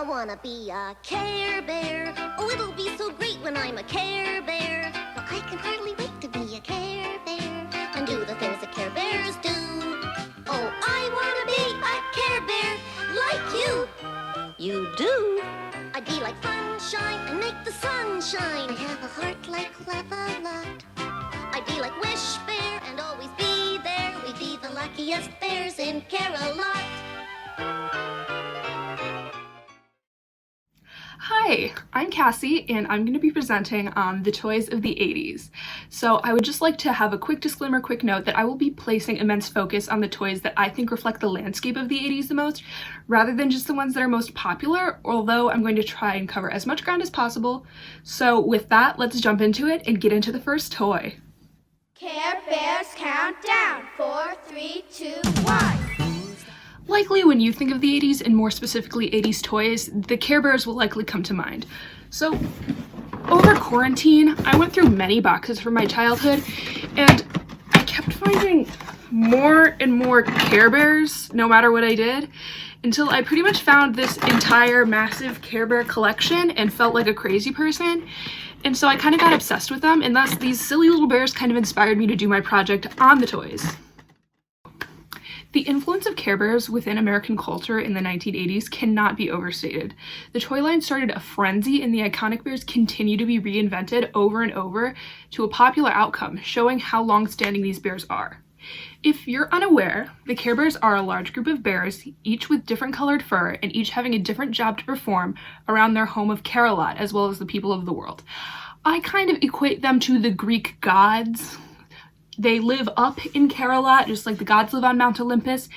wanna be a Care Bear. Oh, it'll be so great when I'm a Care Bear. But I can hardly wait to be a Care Bear and do the things that Care Bears do. Oh, I wanna be a Care Bear like you. You do? I'd be like sunshine and make the sun shine. I have a heart like Lava-Lot. I'd be like Wish Bear and always be there. We'd be the luckiest bears in Care-a-Lot. Hi, I'm Cassie, and I'm going to be presenting on the toys of the 80s. So I would just like to have a quick disclaimer, quick note that I will be placing immense focus on the toys that I think reflect the landscape of the 80s the most, rather than just the ones that are most popular, although I'm going to try and cover as much ground as possible. So with that, let's jump into it and get into the first toy. Care Bears countdown. 4, 3, 2, 1. Likely when you think of the 80s, and more specifically 80s toys, the Care Bears will likely come to mind. So over quarantine, I went through many boxes from my childhood, and I kept finding more and more Care Bears no matter what I did, until I pretty much found this entire massive Care Bear collection and felt like a crazy person. And so I kind of got obsessed with them, and thus these silly little bears kind of inspired me to do my project on the toys. The influence of Care Bears within American culture in the 1980s cannot be overstated. The toy line started a frenzy, and the iconic bears continue to be reinvented over and over to a popular outcome, showing how long-standing these bears are. If you're unaware, the Care Bears are a large group of bears, each with different colored fur and each having a different job to perform around their home of Care-a-Lot, as well as the people of the world. I kind of equate them to the Greek gods. They live up in Care-a-Lot, just like the gods live on Mount Olympus,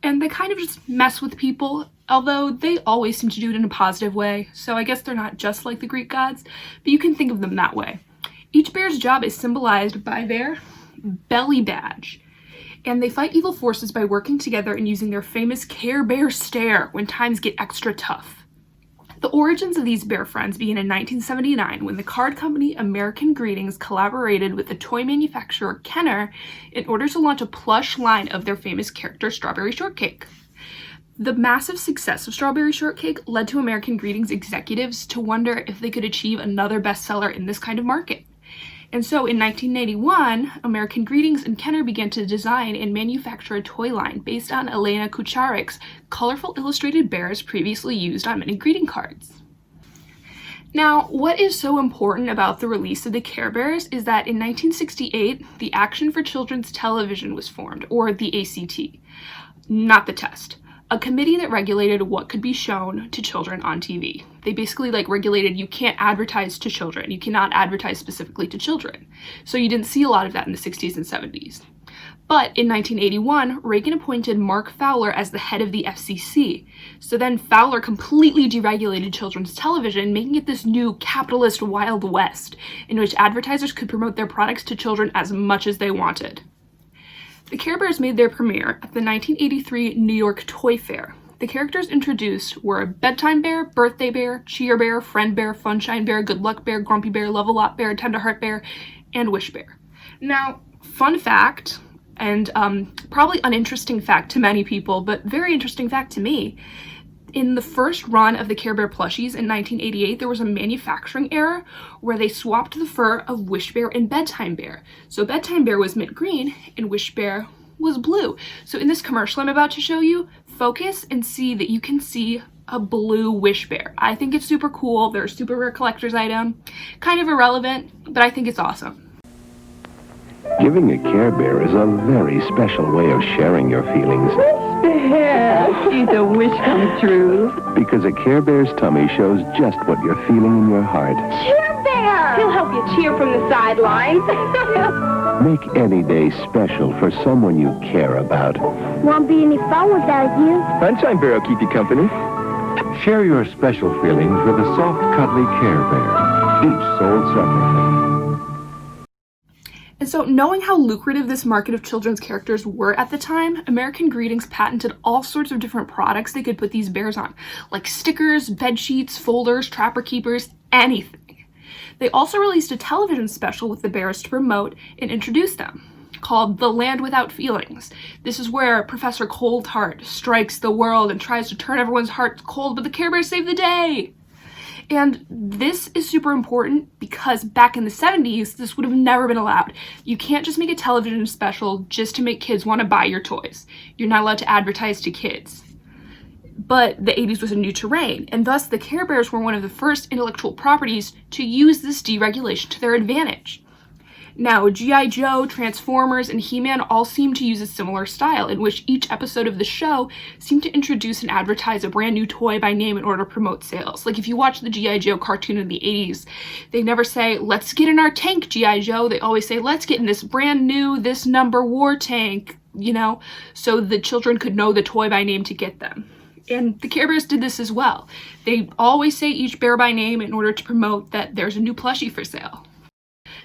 and they kind of just mess with people, although they always seem to do it in a positive way, so I guess they're not just like the Greek gods, but you can think of them that way. Each bear's job is symbolized by their belly badge, and they fight evil forces by working together and using their famous Care Bear stare when times get extra tough. The origins of these bear friends begin in 1979 when the card company American Greetings collaborated with the toy manufacturer Kenner in order to launch a plush line of their famous character Strawberry Shortcake. The massive success of Strawberry Shortcake led to American Greetings executives to wonder if they could achieve another bestseller in this kind of market. And so in 1981, American Greetings and Kenner began to design and manufacture a toy line based on Elena Kucharik's colorful illustrated bears previously used on many greeting cards. Now, what is so important about the release of the Care Bears is that in 1968, the Action for Children's Television was formed, or the ACT, not the test. A committee that regulated what could be shown to children on TV. They basically regulated you can't advertise to children. You cannot advertise specifically to children. So you didn't see a lot of that in the 60s and 70s. But in 1981, Reagan appointed Mark Fowler as the head of the FCC. So then Fowler completely deregulated children's television, making it this new capitalist Wild West, in which advertisers could promote their products to children as much as they wanted. The Care Bears made their premiere at the 1983 New York Toy Fair. The characters introduced were Bedtime Bear, Birthday Bear, Cheer Bear, Friend Bear, Funshine Bear, Good Luck Bear, Grumpy Bear, Love-A-Lot Bear, Tenderheart Bear, and Wish Bear. Now, fun fact, and probably uninteresting fact to many people, but very interesting fact to me, in the first run of the Care Bear plushies in 1988, there was a manufacturing error where they swapped the fur of Wish Bear and Bedtime Bear. So Bedtime Bear was mint green and Wish Bear was blue. So in this commercial I'm about to show you, focus and see that you can see a blue Wish Bear. I think it's super cool. They're a super rare collector's item. Kind of irrelevant, but I think it's awesome. Giving a Care Bear is a very special way of sharing your feelings. Bear, she's a wish come true. Because a Care Bear's tummy shows just what you're feeling in your heart. Cheer Bear! He'll help you cheer from the sidelines. Make any day special for someone you care about. Won't be any fun without you. Sunshine Bear will keep you company. Share your special feelings with a soft, cuddly Care Bear. Each sold separately. And so, knowing how lucrative this market of children's characters were at the time, American Greetings patented all sorts of different products they could put these bears on, like stickers, bed sheets, folders, trapper keepers, anything. They also released a television special with the bears to promote and introduce them. called The Land Without Feelings. This is where Professor Coldheart strikes the world and tries to turn everyone's hearts cold, but the Care Bears save the day. And this is super important because back in the 70s, this would have never been allowed. You can't just make a television special just to make kids want to buy your toys. You're not allowed to advertise to kids. But the 80s was a new terrain, and thus the Care Bears were one of the first intellectual properties to use this deregulation to their advantage. Now, G.I. Joe, Transformers, and He-Man all seem to use a similar style, in which each episode of the show seemed to introduce and advertise a brand new toy by name in order to promote sales. Like, if you watch the G.I. Joe cartoon in the 80s, they never say, let's get in our tank, G.I. Joe. They always say, let's get in this brand new, this number war tank, you know, so the children could know the toy by name to get them. And the Care Bears did this as well. They always say each bear by name in order to promote that there's a new plushie for sale.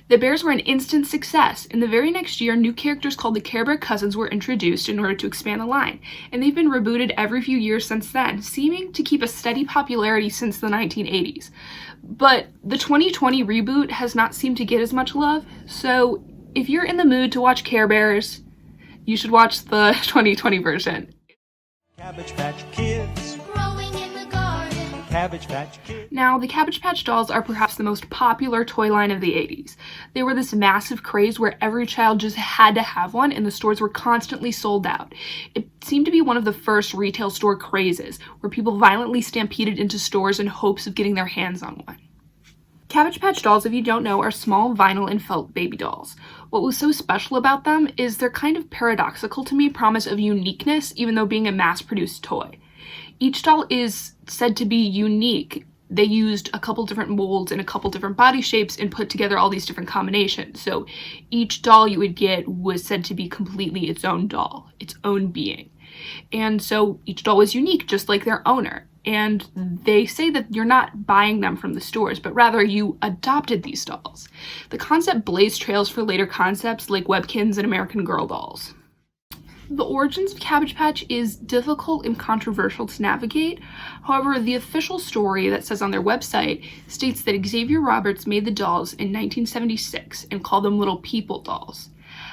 The Bears were an instant success, and the very next year, new characters called the Care Bear Cousins were introduced in order to expand the line, and they've been rebooted every few years since then, seeming to keep a steady popularity since the 1980s. But the 2020 reboot has not seemed to get as much love, so if you're in the mood to watch Care Bears, you should watch the 2020 version. Cabbage Patch Kids. Growing in the garden. Cabbage Patch Kids. Now, the Cabbage Patch dolls are perhaps the most popular toy line of the 80s. They were this massive craze where every child just had to have one, and the stores were constantly sold out. It seemed to be one of the first retail store crazes, where people violently stampeded into stores in hopes of getting their hands on one. Cabbage Patch dolls, if you don't know, are small vinyl and felt baby dolls. What was so special about them is they're kind of paradoxical to me, promise of uniqueness, even though being a mass-produced toy. Each doll is said to be unique. They used a couple different molds and a couple different body shapes and put together all these different combinations. So each doll you would get was said to be completely its own doll, its own being. And so each doll was unique, just like their owner. And they say that you're not buying them from the stores, but rather you adopted these dolls. The concept blazed trails for later concepts like Webkinz and American Girl dolls. The origins of Cabbage Patch is difficult and controversial to navigate. However, the official story that says on their website states that Xavier Roberts made the dolls in 1976 and called them Little People dolls.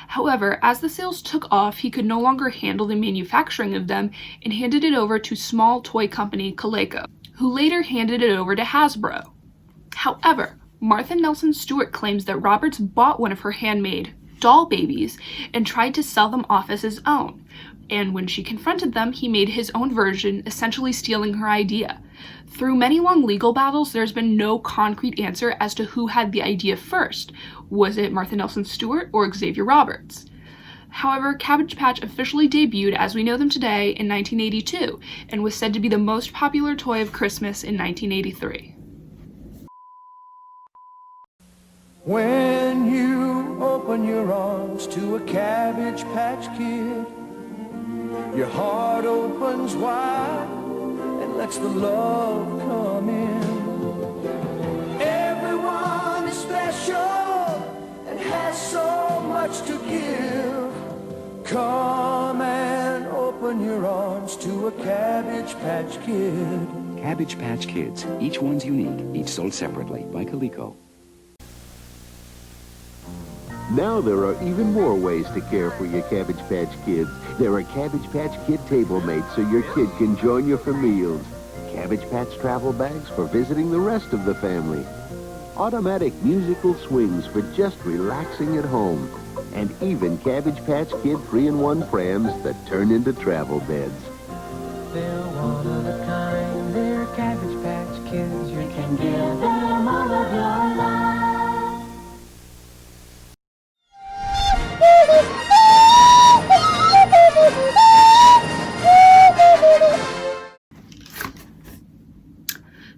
However, as the sales took off, he could no longer handle the manufacturing of them and handed it over to small toy company Coleco, who later handed it over to Hasbro. However, Martha Nelson Stewart claims that Roberts bought one of her handmade doll babies and tried to sell them off as his own. And when she confronted them, he made his own version, essentially stealing her idea. Through many long legal battles, there's been no concrete answer as to who had the idea first. Was it Martha Nelson Stewart or Xavier Roberts? However, Cabbage Patch officially debuted as we know them today in 1982 and was said to be the most popular toy of Christmas in 1983. When you open your arms to a Cabbage Patch Kid, your heart opens wide and lets the love come in. Everyone is special and has so much to give. Come and open your arms to a Cabbage Patch Kid. Cabbage Patch Kids. Each one's unique, each sold separately by Coleco. Now there are even more ways to care for your Cabbage Patch Kids. There are Cabbage Patch Kid table mates so your kid can join you for meals. Cabbage Patch travel bags for visiting the rest of the family. Automatic musical swings for just relaxing at home. And even Cabbage Patch Kid 3-in-1 prams that turn into travel beds. They're one of a kind, they're Cabbage Patch Kids. You can give them all of your life.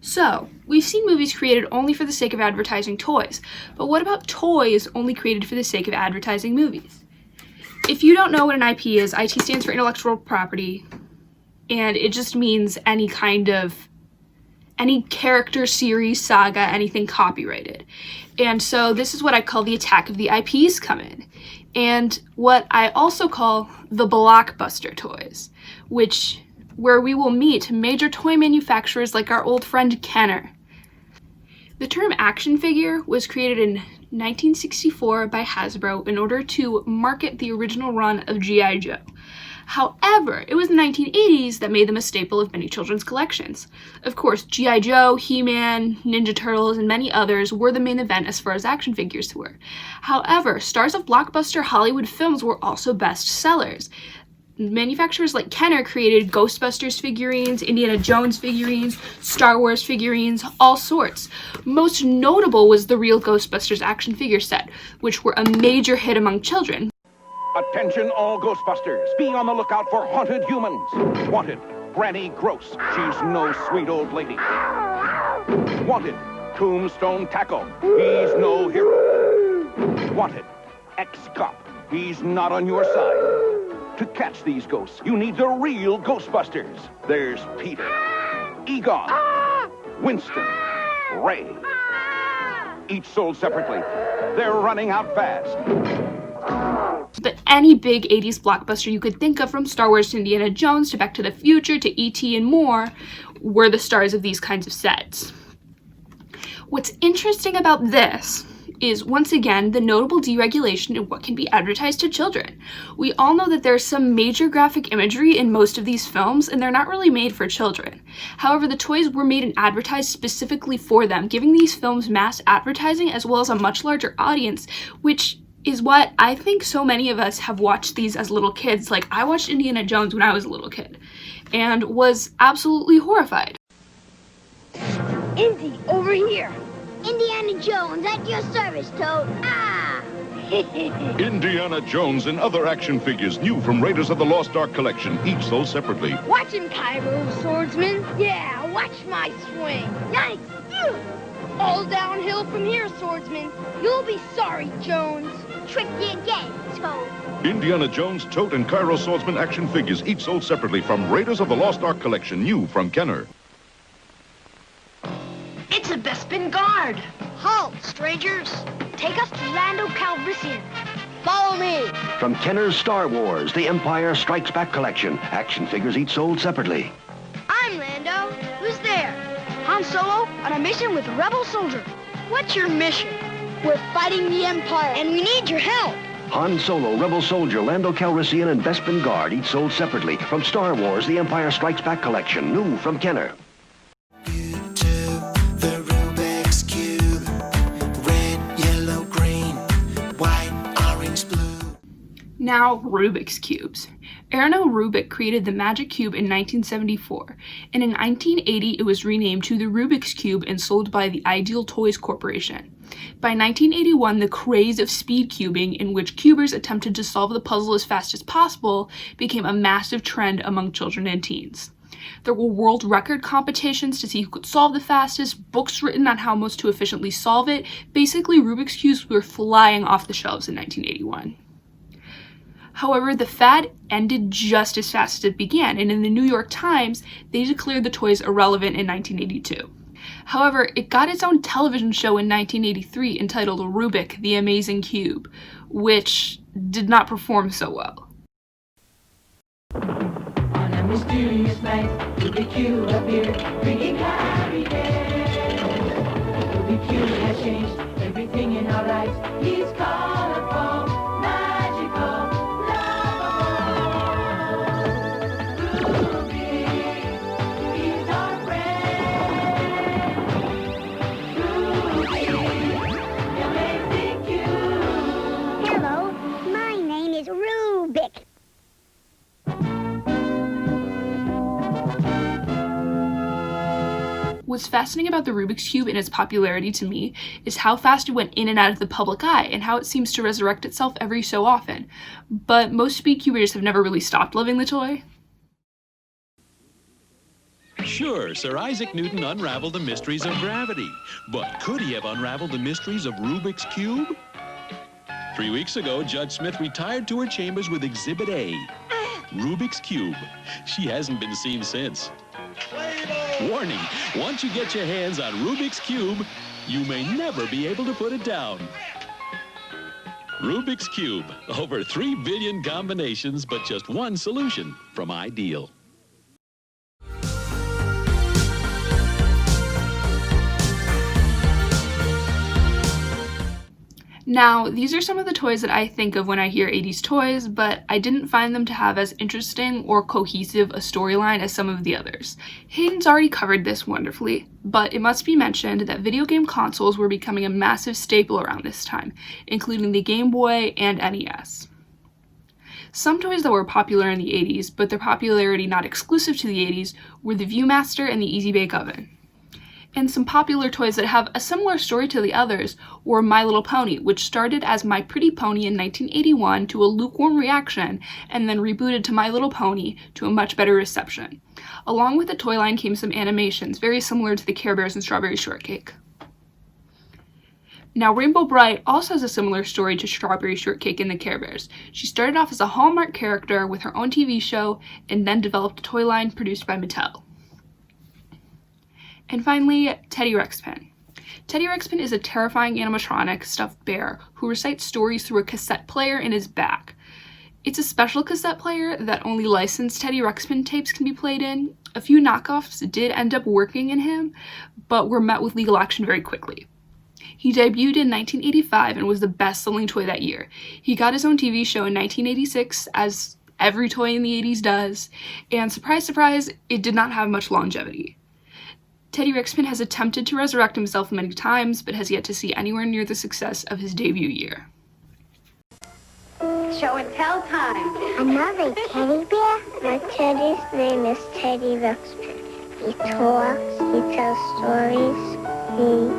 So, we've seen movies created only for the sake of advertising toys, but what about toys only created for the sake of advertising movies? If you don't know what an IP is, IT stands for intellectual property, and it just means any character, series, saga, anything copyrighted. And so this is what I call the attack of the IPs come in, and what I also call the blockbuster toys, where we will meet major toy manufacturers like our old friend Kenner. The term action figure was created in 1964 by Hasbro in order to market the original run of G.I. Joe. However, it was the 1980s that made them a staple of many children's collections. Of course, G.I. Joe, He-Man, Ninja Turtles, and many others were the main event as far as action figures were. However, stars of blockbuster Hollywood films were also best sellers. Manufacturers like Kenner created Ghostbusters figurines, Indiana Jones figurines, Star Wars figurines, all sorts. Most notable was the real Ghostbusters action figure set, which were a major hit among children. Attention all Ghostbusters. Be on the lookout for haunted humans. Wanted, Granny Gross. She's no sweet old lady. Wanted, Tombstone Tackle. He's no hero. Wanted, Ex-Cop. He's not on your side. To catch these ghosts, you need the real Ghostbusters. There's Peter, Egon, Winston, Ray. Each sold separately. They're running out fast. But any big 80s blockbuster you could think of, from Star Wars to Indiana Jones to Back to the Future to E.T. and more, were the stars of these kinds of sets. What's interesting about this is, once again, the notable deregulation in what can be advertised to children. We all know that there's some major graphic imagery in most of these films, and they're not really made for children. However, the toys were made and advertised specifically for them, giving these films mass advertising as well as a much larger audience, which is what I think so many of us have watched these as little kids. Like, I watched Indiana Jones when I was a little kid and was absolutely horrified. Indy, over here. Indiana Jones, at your service, Toad. Ah! Indiana Jones and other action figures new from Raiders of the Lost Ark collection, each sold separately. Watch him, Cairo, swordsman. Yeah, watch my swing. Nice. All downhill from here, swordsman. You'll be sorry, Jones. Tricked you again, Toad. Indiana Jones, Tote, and Cairo Swordsman action figures, each sold separately from Raiders of the Lost Ark collection, new from Kenner. It's a Bespin Guard. Halt, strangers. Take us to Lando Calrissian. Follow me. From Kenner's Star Wars, The Empire Strikes Back collection. Action figures each sold separately. I'm Lando. Who's there? Han Solo on a mission with a rebel soldier. What's your mission? We're fighting the Empire, and we need your help. Han Solo, Rebel Soldier, Lando Calrissian, and Bespin Guard, each sold separately. From Star Wars, The Empire Strikes Back collection, new from Kenner. The Rubik's Cube. Red, yellow, green, white, orange, blue. Now, Rubik's Cubes. Erno Rubik created the Magic Cube in 1974, and in 1980 it was renamed to the Rubik's Cube and sold by the Ideal Toys Corporation. By 1981, the craze of speed cubing, in which cubers attempted to solve the puzzle as fast as possible, became a massive trend among children and teens. There were world record competitions to see who could solve the fastest, books written on how most to efficiently solve it. Basically, Rubik's Cubes were flying off the shelves in 1981. However, the fad ended just as fast as it began, and in the New York Times, they declared the toys irrelevant in 1982. However, it got its own television show in 1983 entitled Rubik: The Amazing Cube, which did not perform so well. On a mysterious night, Rubik Cube appeared, bringing happiness. Rubik Cube has changed everything in our lives. He's colorful, magical, lovable. Rubik, he's our friend. Rubik, the amazing cube. Hello, my name is Rubik. What's fascinating about the Rubik's Cube and its popularity to me is how fast it went in and out of the public eye and how it seems to resurrect itself every so often. But most speed cubers have never really stopped loving the toy. Sure, Sir Isaac Newton unraveled the mysteries of gravity, but could he have unraveled the mysteries of Rubik's Cube? 3 weeks ago, Judge Smith retired to her chambers with Exhibit A, Rubik's Cube. She hasn't been seen since. Warning, once you get your hands on Rubik's Cube, you may never be able to put it down. Rubik's Cube, over 3 billion combinations, but just one solution from Ideal. Now, these are some of the toys that I think of when I hear 80s toys, but I didn't find them to have as interesting or cohesive a storyline as some of the others. Hayden's already covered this wonderfully, but it must be mentioned that video game consoles were becoming a massive staple around this time, including the Game Boy and NES. Some toys that were popular in the 80s, but their popularity not exclusive to the 80s, were the Viewmaster and the Easy Bake Oven. And some popular toys that have a similar story to the others were My Little Pony, which started as My Pretty Pony in 1981 to a lukewarm reaction, and then rebooted to My Little Pony to a much better reception. Along with the toy line came some animations, very similar to the Care Bears and Strawberry Shortcake. Now, Rainbow Bright also has a similar story to Strawberry Shortcake and the Care Bears. She started off as a Hallmark character with her own TV show, and then developed a toy line produced by Mattel. And finally, Teddy Ruxpin. Teddy Ruxpin is a terrifying animatronic stuffed bear who recites stories through a cassette player in his back. It's a special cassette player that only licensed Teddy Ruxpin tapes can be played in. A few knockoffs did end up working in him, but were met with legal action very quickly. He debuted in 1985 and was the best-selling toy that year. He got his own TV show in 1986, as every toy in the 80s does, and surprise, surprise, it did not have much longevity. Teddy Ruxpin has attempted to resurrect himself many times, but has yet to see anywhere near the success of his debut year. Show and tell time. Another teddy bear? My teddy's name is Teddy Ruxpin. He talks, he tells stories, he...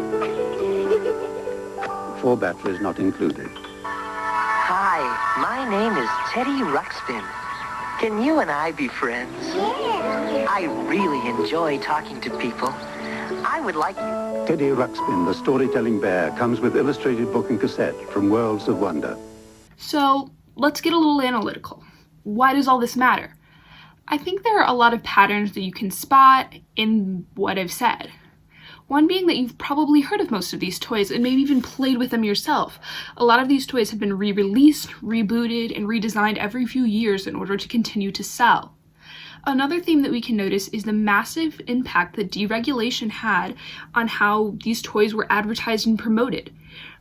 4 batteries not included. Hi, my name is Teddy Ruxpin. Can you and I be friends? Yeah. I really enjoy talking to people. I would like you. Teddy Ruxpin, the storytelling bear, comes with illustrated book and cassette from Worlds of Wonder. So, let's get a little analytical. Why does all this matter? I think there are a lot of patterns that you can spot in what I've said. One being that you've probably heard of most of these toys and maybe even played with them yourself. A lot of these toys have been re-released, rebooted, and redesigned every few years in order to continue to sell. Another theme that we can notice is the massive impact that deregulation had on how these toys were advertised and promoted.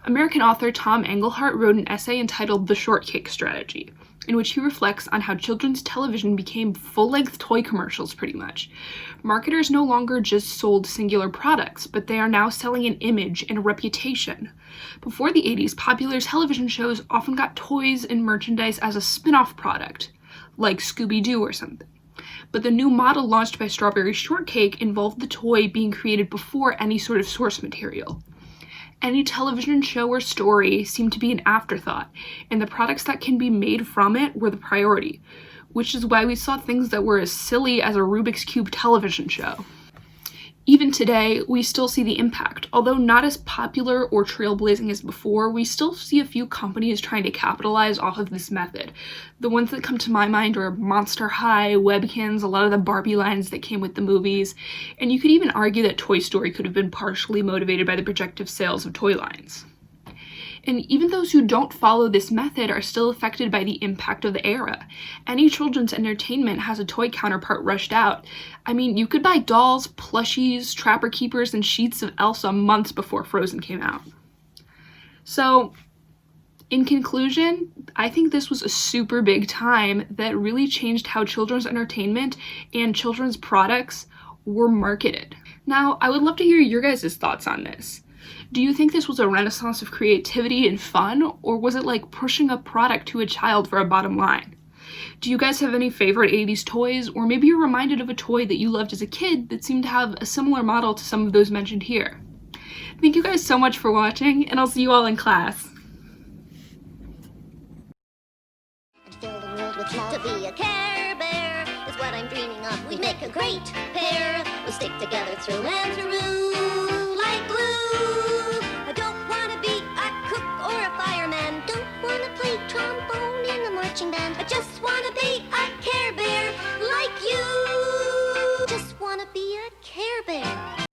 American author Tom Engelhardt wrote an essay entitled The Shortcake Strategy, in which he reflects on how children's television became full-length toy commercials, pretty much. Marketers no longer just sold singular products, but they are now selling an image and a reputation. Before the 80s, popular television shows often got toys and merchandise as a spin-off product, like Scooby-Doo or something. But the new model launched by Strawberry Shortcake involved the toy being created before any sort of source material. Any television show or story seemed to be an afterthought, and the products that can be made from it were the priority, which is why we saw things that were as silly as a Rubik's Cube television show. Even today, we still see the impact. Although not as popular or trailblazing as before, we still see a few companies trying to capitalize off of this method. The ones that come to my mind are Monster High, Webkinz, a lot of the Barbie lines that came with the movies, and you could even argue that Toy Story could have been partially motivated by the projected sales of toy lines. And even those who don't follow this method are still affected by the impact of the era. Any children's entertainment has a toy counterpart rushed out. I mean, you could buy dolls, plushies, Trapper Keepers, and sheets of Elsa months before Frozen came out. So, in conclusion, I think this was a super big time that really changed how children's entertainment and children's products were marketed. Now, I would love to hear your guys' thoughts on this. Do you think this was a renaissance of creativity and fun, or was it like pushing a product to a child for a bottom line? Do you guys have any favorite 80s toys, or maybe you're reminded of a toy that you loved as a kid that seemed to have a similar model to some of those mentioned here? Thank you guys so much for watching, and I'll see you all in class. Fill the world with love. To be a Care Bear is what I'm dreaming of. We make a great pair. We stick together through and through like glue. I don't want to be a cook or a fireman. Don't want to play trombone in the marching band. I just want